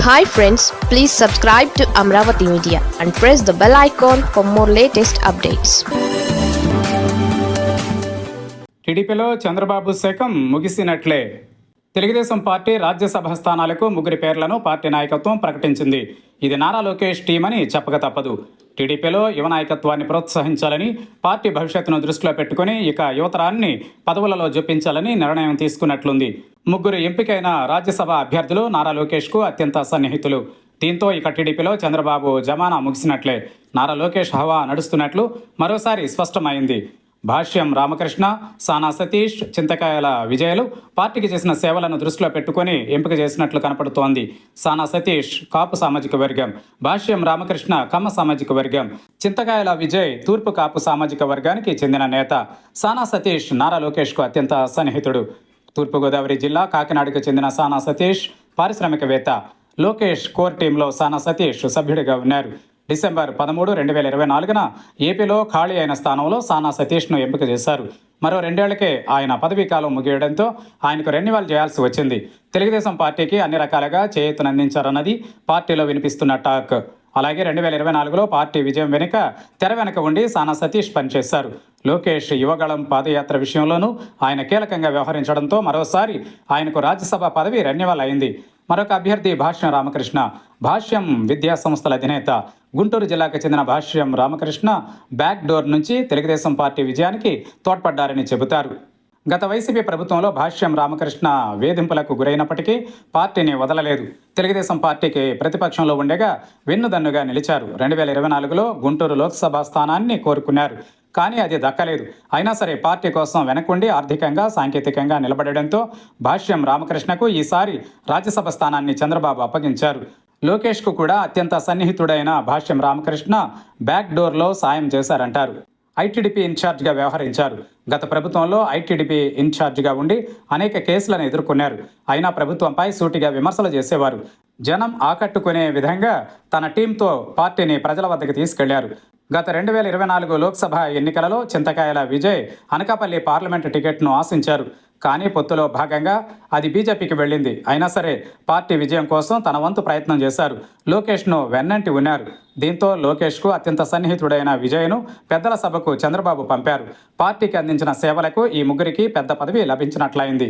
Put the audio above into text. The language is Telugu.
Hi friends, please subscribe to Amravati Media and press the bell icon for more latest updates. టీడీపీలో చంద్రబాబు శకం ముగిసినట్లే. తెలుగుదేశం పార్టీ రాజ్యసభ స్థానాలకు ముగ్గురి పేర్లను పార్టీ నాయకత్వం ప్రకటించింది. ఇది నారా లోకేష్ టీం అని చెప్పక తప్పదు. టీడీపీలో యువ నాయకత్వాన్ని ప్రోత్సహించాలని, పార్టీ భవిష్యత్తును దృష్టిలో పెట్టుకుని ఇక యువతరాన్ని పదవులలో జొప్పించాలని నిర్ణయం తీసుకున్నట్లుంది. ముగ్గురు ఎంపికైన రాజ్యసభ అభ్యర్థులు నారా లోకేష్కు అత్యంత సన్నిహితులు. దీంతో ఇక టీడీపీలో చంద్రబాబు జమానా ముగిసినట్లే. నారా లోకేష్ హవా నడుస్తున్నట్లు మరోసారి స్పష్టమైంది. భాష్యం రామకృష్ణ, సానా సతీష్, చింతకాయల విజయలు పార్టీకి చేసిన సేవలను దృష్టిలో పెట్టుకుని ఎంపిక చేసినట్లు కనపడుతోంది. సానా సతీష్ కాపు సామాజిక వర్గం, భాష్యం రామకృష్ణ కమ్మ సామాజిక వర్గం, చింతకాయల విజయ్ తూర్పు కాపు సామాజిక వర్గానికి చెందిన నేత. సానా సతీష్ నారా లోకేష్కు అత్యంత సన్నిహితుడు. తూర్పుగోదావరి జిల్లా కాకినాడకు చెందిన సానా సతీష్ పారిశ్రామికవేత్త. లోకేష్ కోర్ టీంలో సానా సతీష్ సభ్యుడిగా ఉన్నారు. డిసెంబర్ 13, 2024 ఏపీలో ఖాళీ అయిన స్థానంలో సానా సతీష్ను ఎంపిక చేశారు. మరో 2 ఏళ్లకే ఆయన పదవీ కాలం ముగియడంతో ఆయనకు రెన్యువల్ చేయాల్సి వచ్చింది. తెలుగుదేశం పార్టీకి అన్ని రకాలుగా చేయూతనందించారన్నది పార్టీలో వినిపిస్తున్న టాక్. అలాగే 2024లో పార్టీ విజయం వెనుక తెర వెనుక ఉండి సానా సతీష్ పనిచేశారు. లోకేష్ యువగళం పాదయాత్ర విషయంలోనూ ఆయన కీలకంగా వ్యవహరించడంతో మరోసారి ఆయనకు రాజ్యసభ పదవి రెన్యువల్ అయింది. మరొక అభ్యర్థి భాష్యం రామకృష్ణ. భాష్యం విద్యా సంస్థల అధినేత. గుంటూరు జిల్లాకు చెందిన భాష్యం రామకృష్ణ బ్యాక్ డోర్ నుంచి తెలుగుదేశం పార్టీ విజయానికి తోడ్పడ్డారని చెబుతారు. గత వైసీపీ ప్రభుత్వంలో భాష్యం రామకృష్ణ వేధింపులకు గురైనప్పటికీ పార్టీని వదలలేదు. తెలుగుదేశం పార్టీకి ప్రతిపక్షంలో ఉండగా వెన్నుదన్నుగా నిలిచారు. 2024లో గుంటూరు లోక్సభ స్థానాన్ని కోరుకున్నారు. కానీ అది దక్కలేదు. అయినా సరే పార్టీ కోసం వెనకుండి ఆర్థికంగా, సాంకేతికంగా నిలబడడంతో భాష్యం రామకృష్ణకు ఈసారి రాజ్యసభ స్థానాన్ని చంద్రబాబు అప్పగించారు. లోకేష్కు కూడా అత్యంత సన్నిహితుడైన భాష్యం రామకృష్ణ బ్యాక్ డోర్లో సాయం చేశారంటారు. ఐటీడీపీ ఇన్ఛార్జిగా వ్యవహరించారు. గత ప్రభుత్వంలో ఐటీడీపీ ఇన్ఛార్జిగా ఉండి అనేక కేసులను ఎదుర్కొన్నారు. అయినా ప్రభుత్వంపై సూటిగా విమర్శలు చేసేవారు. జనం ఆకట్టుకునే విధంగా తన టీంతో పార్టీని ప్రజల వద్దకు తీసుకెళ్లారు. గత 2024 లోక్సభ ఎన్నికలలో చింతకాయల విజయ్ అనకాపల్లి పార్లమెంటు టికెట్ను ఆశించారు. కానీ పొత్తులో భాగంగా అది బీజేపీకి వెళ్ళింది. అయినా సరే పార్టీ విజయం కోసం తన వంతు ప్రయత్నం చేశారు. లోకేష్ను వెన్నంటి ఉన్నారు. దీంతో లోకేష్కు అత్యంత సన్నిహితుడైన విజయ్ను పెద్దల సభకు చంద్రబాబు పంపారు. పార్టీకి అందించిన సేవలకు ఈ ముగ్గురికి పెద్ద పదవి లభించినట్లయింది.